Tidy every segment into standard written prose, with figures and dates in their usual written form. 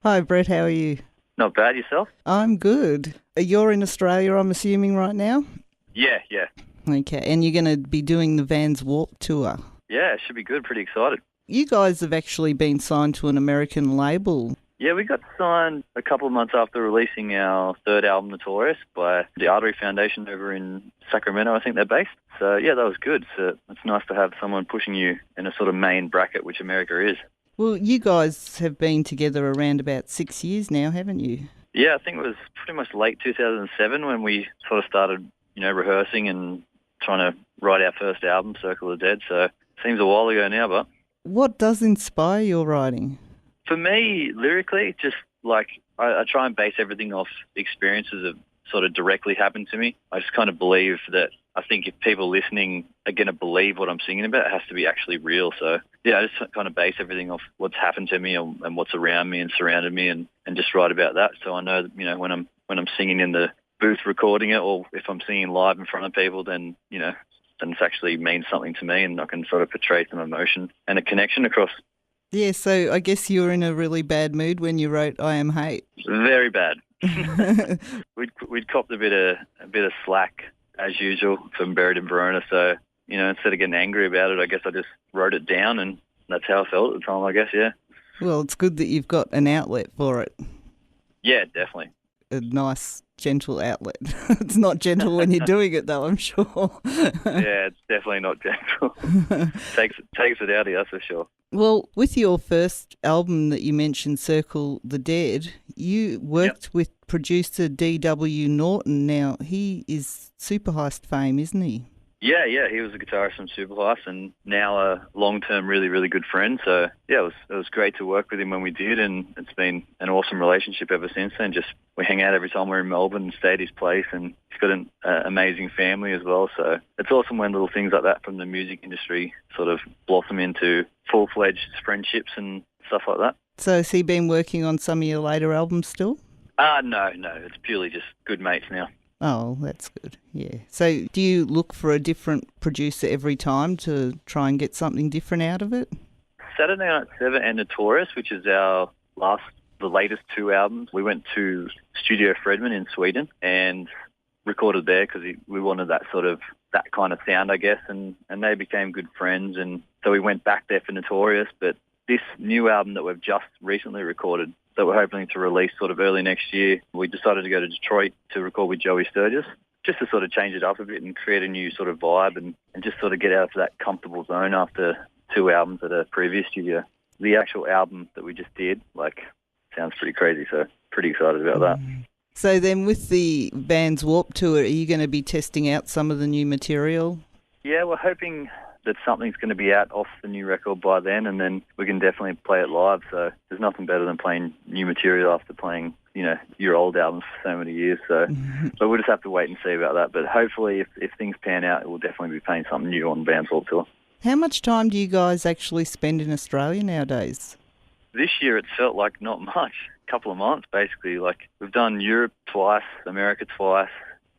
Hi, Brett. How are you? Not bad yourself? I'm good. You're in Australia, I'm assuming, right now? Yeah, yeah. Okay, and you're going to be doing the Vans Warp Tour. Yeah, it should be good. Pretty excited. You guys have actually been signed to an American label. Yeah, we got signed a couple of months after releasing our third album, Notorious, by the Artery Foundation over in Sacramento, I think they're based. So, yeah, that was good. So it's nice to have someone pushing you in a sort of main bracket, which America is. Well, you guys have been together around about 6 years now, haven't you? Yeah, I think it was pretty much late 2007 when we sort of started, rehearsing and trying to write our first album, Circle of the Dead. So, seems a while ago now, but What does inspire your writing? for me, lyrically, just like I try and base everything off experiences that sort of directly happened to me. I just kind of believe that I think if people listening are going to believe what I'm singing about, it has to be actually real. So, yeah, I just kind of base everything off what's happened to me and what's around me and surrounded me and just write about that. So I know that, when I'm singing in the booth recording it or if I'm singing live in front of people, then, then it actually means something to me and I can sort of portray some emotion and a connection across. Yeah, so I guess you were in a really bad mood when you wrote I Am Hate. Very bad. We'd copped a bit of slack as usual from Buried in Verona. So instead of getting angry about it, I guess I just wrote it down, and that's how I felt at the time. I guess, yeah, Well, it's good that you've got an outlet for it. yeah, definitely. A nice, gentle outlet. It's not gentle when you're doing it, though, I'm sure. Yeah, it's definitely not gentle. Takes it out of you, that's for sure. Well, with your first album that you mentioned, Circle the Dead, you Yep. worked with producer D.W. Norton. Now, he is super heist fame, isn't he? Yeah, yeah, he was a guitarist from Superhouse and now a long-term, really, really good friend. So yeah, it was great to work with him when we did, and it's been an awesome relationship ever since then. Just we hang out every time we're in Melbourne and stay at his place, and he's got an amazing family as well. So it's awesome when little things like that from the music industry sort of blossom into full-fledged friendships and stuff like that. So, has he been working on some of your later albums still? No, no, it's purely just good mates now. Oh, that's good. Yeah. So, do you look for a different producer every time to try and get something different out of it? Saturday Night Seven and Notorious, which is the latest two albums. We went to Studio Fredman in Sweden and recorded there because we wanted that kind of sound, I guess, and they became good friends, and so we went back there for Notorious. But this new album that we've just recently recorded, that we're hoping to release sort of early next year, we decided to go to Detroit to record with Joey Sturgis, just to sort of change it up a bit and create a new sort of vibe and just sort of get out of that comfortable zone after two albums at a previous studio. The actual album that we just did, sounds pretty crazy, so pretty excited about that. So then with the band's Warp Tour, are you going to be testing out some of the new material? Yeah, we're hoping that something's going to be out off the new record by then, and then we can definitely play it live. So there's nothing better than playing new material after playing, your old albums for so many years. So, but we'll just have to wait and see about that. But hopefully, if things pan out, we'll definitely be playing something new on Band's Warped Tour. How much time do you guys actually spend in Australia nowadays? This year it felt like not much. A couple of months, basically. Like, we've done Europe twice, America twice.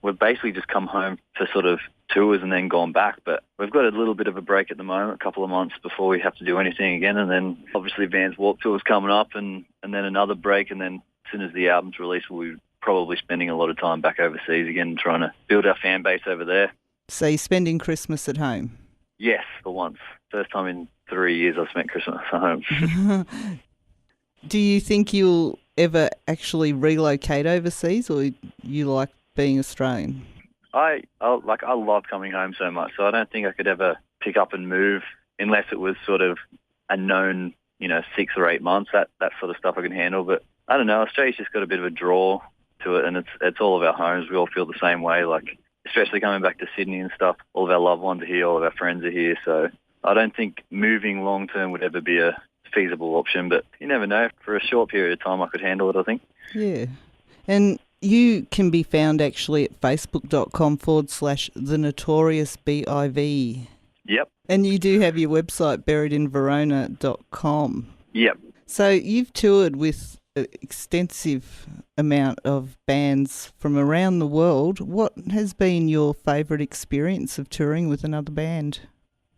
We've basically just come home for sort of tours and then gone back. But we've got a little bit of a break at the moment, a couple of months before we have to do anything again. And then obviously Vans Warped Tour is coming up, and then another break. And then as soon as the album's released, we'll be probably spending a lot of time back overseas again, trying to build our fan base over there. So you're spending Christmas at home? Yes, for once. First time in 3 years I've spent Christmas at home. Do you think you'll ever actually relocate overseas, or you like being Australian? I love coming home so much, so I don't think I could ever pick up and move unless it was sort of a known, 6 or 8 months. That sort of stuff I can handle. But I don't know, Australia's just got a bit of a draw to it, and it's all of our homes. We all feel the same way. Like, especially coming back to Sydney and stuff, all of our loved ones are here, all of our friends are here. So I don't think moving long term would ever be a feasible option, but you never know. For a short period of time I could handle it, I think. Yeah. And you can be found actually at facebook.com/the notorious BIV. Yep. And you do have your website, buriedinverona.com. Yep. So you've toured with an extensive amount of bands from around the world. What has been your favourite experience of touring with another band?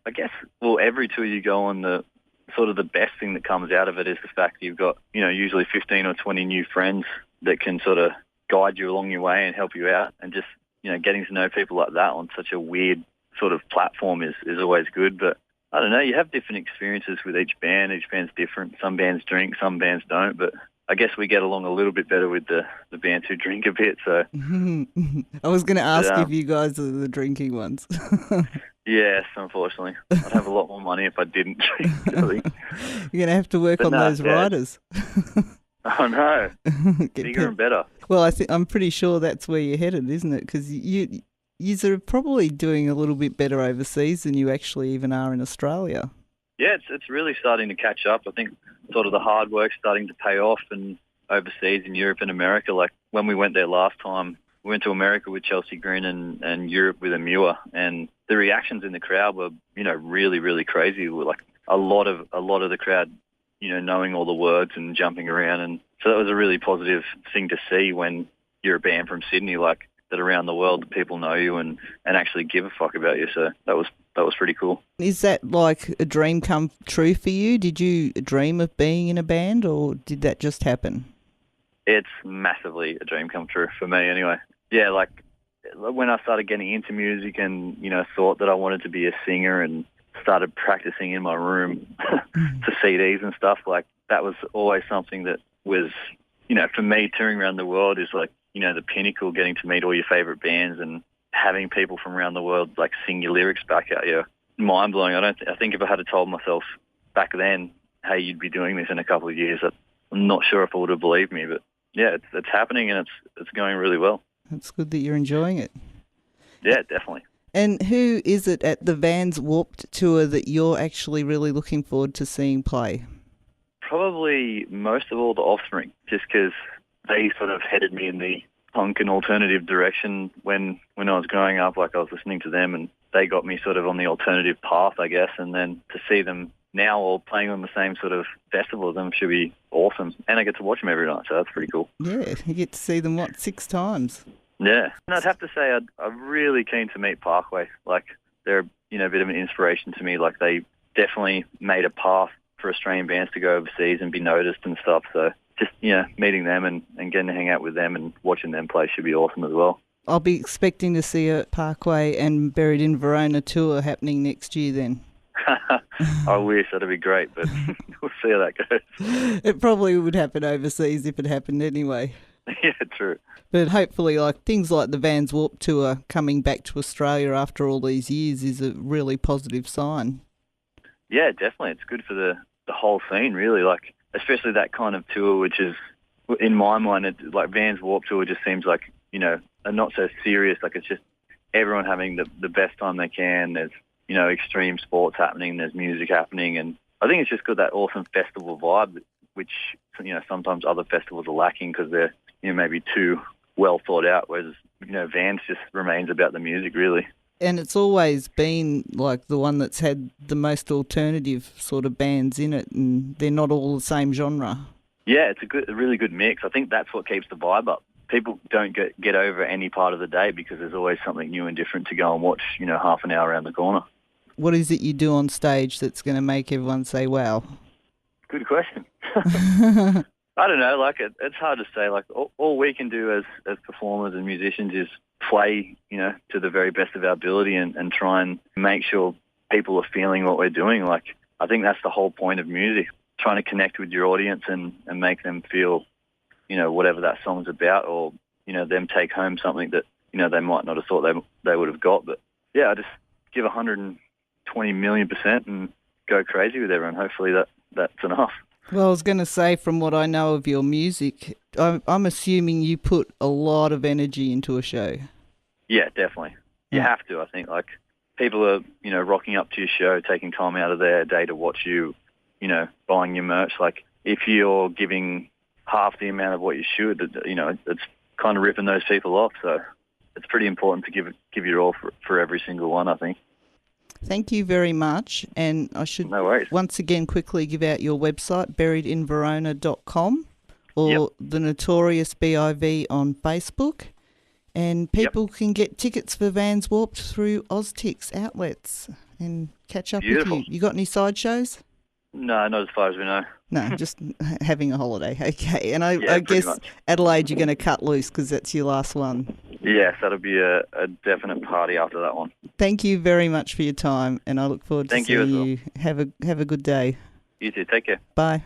I guess, well, every tour you go on, the sort of the best thing that comes out of it is the fact that you've got, usually 15 or 20 new friends that can sort of guide you along your way and help you out. And just, getting to know people like that on such a weird sort of platform is always good. But I don't know, you have different experiences with each band. Each band's different. Some bands drink, some bands don't. But I guess we get along a little bit better with the bands who drink a bit. So I was going to ask if you guys are the drinking ones. Yes, unfortunately. I'd have a lot more money if I didn't drink, really. You're going to have to work on those riders. Oh, no. Bigger and better. Well, I'm pretty sure that's where you're headed, isn't it? Because you're probably doing a little bit better overseas than you actually even are in Australia. Yeah, it's really starting to catch up. I think sort of the hard work's starting to pay off, and overseas in Europe and America. Like when we went there last time, we went to America with Chelsea Grin and Europe with Amua, and the reactions in the crowd were, really, really crazy. Like a lot of the crowd, knowing all the words and jumping around, and so that was a really positive thing to see when you're a band from Sydney, like that around the world, people know you and actually give a fuck about you. So that was pretty cool. Is that like a dream come true for you? Did you dream of being in a band, or did that just happen? It's massively a dream come true for me anyway. Yeah, like when I started getting into music and, thought that I wanted to be a singer and started practicing in my room to CDs and stuff, like that was always something that was, for me, touring around the world is like, the pinnacle, getting to meet all your favourite bands and having people from around the world like sing your lyrics back at you. Mind blowing. I think if I had told myself back then, hey, you'd be doing this in a couple of years, I'm not sure if I would have believed me, but yeah, it's happening and it's going really well. It's good that you're enjoying it. Yeah, definitely. And who is it at the Vans Warped Tour that you're actually really looking forward to seeing play? Probably most of all the Offspring, just because they sort of headed me in the punk and alternative direction when I was growing up. Like I was listening to them and they got me sort of on the alternative path, I guess. And then to see them now all playing on the same sort of festival as them should be awesome. And I get to watch them every night, so that's pretty cool. Yeah, you get to see them, 6 times? Yeah. And I'd have to say I'm really keen to meet Parkway. Like they're, a bit of an inspiration to me. Like they definitely made a path for Australian bands to go overseas and be noticed and stuff. So just, meeting them and getting to hang out with them and watching them play should be awesome as well. I'll be expecting to see a Parkway and Buried in Verona tour happening next year then. I wish, that'd be great, but we'll see how that goes. It probably would happen overseas if it happened anyway. Yeah, true. But hopefully, things like the Vans Warped Tour coming back to Australia after all these years is a really positive sign. Yeah, definitely. It's good for the whole scene, really. Like, especially that kind of tour, which is, in my mind, like Vans Warped Tour just seems like, a not so serious. Like it's just everyone having the best time they can. There's, extreme sports happening. There's music happening, and I think it's just got that awesome festival vibe, which sometimes other festivals are lacking because they're maybe too well thought out. Whereas Vans just remains about the music, really. And it's always been like the one that's had the most alternative sort of bands in it, and they're not all the same genre. Yeah, it's a really good mix. I think that's what keeps the vibe up. People don't get over any part of the day because there's always something new and different to go and watch, half an hour around the corner. What is it you do on stage that's going to make everyone say, wow? Good question. I don't know, it's hard to say. All we can do as performers and musicians is play, to the very best of our ability and try and make sure people are feeling what we're doing. I think that's the whole point of music, trying to connect with your audience and make them feel, whatever that song's about, or, them take home something that, they might not have thought they would have got. But, yeah, I just give 120 million% and go crazy with everyone. Hopefully that's enough. Well, I was going to say, from what I know of your music, I'm assuming you put a lot of energy into a show. Yeah, definitely. You have to, I think. People are, rocking up to your show, taking time out of their day to watch you, buying your merch. If you're giving half the amount of what you should, it's kind of ripping those people off. So it's pretty important to give your all for every single one, I think. Thank you very much. And I should once again quickly give out your website, buriedinverona.com, or the Notorious BIV on Facebook. And people can get tickets for Vans Warped through Oztix outlets and catch up with you. You got any side shows? No, not as far as we know. No, just having a holiday. Okay, and I pretty guess much. Adelaide, you're going to cut loose because that's your last one. Yes, that'll be a definite party after that one. Thank you very much for your time, and I look forward to seeing you. Have a good day. You too. Take care. Bye.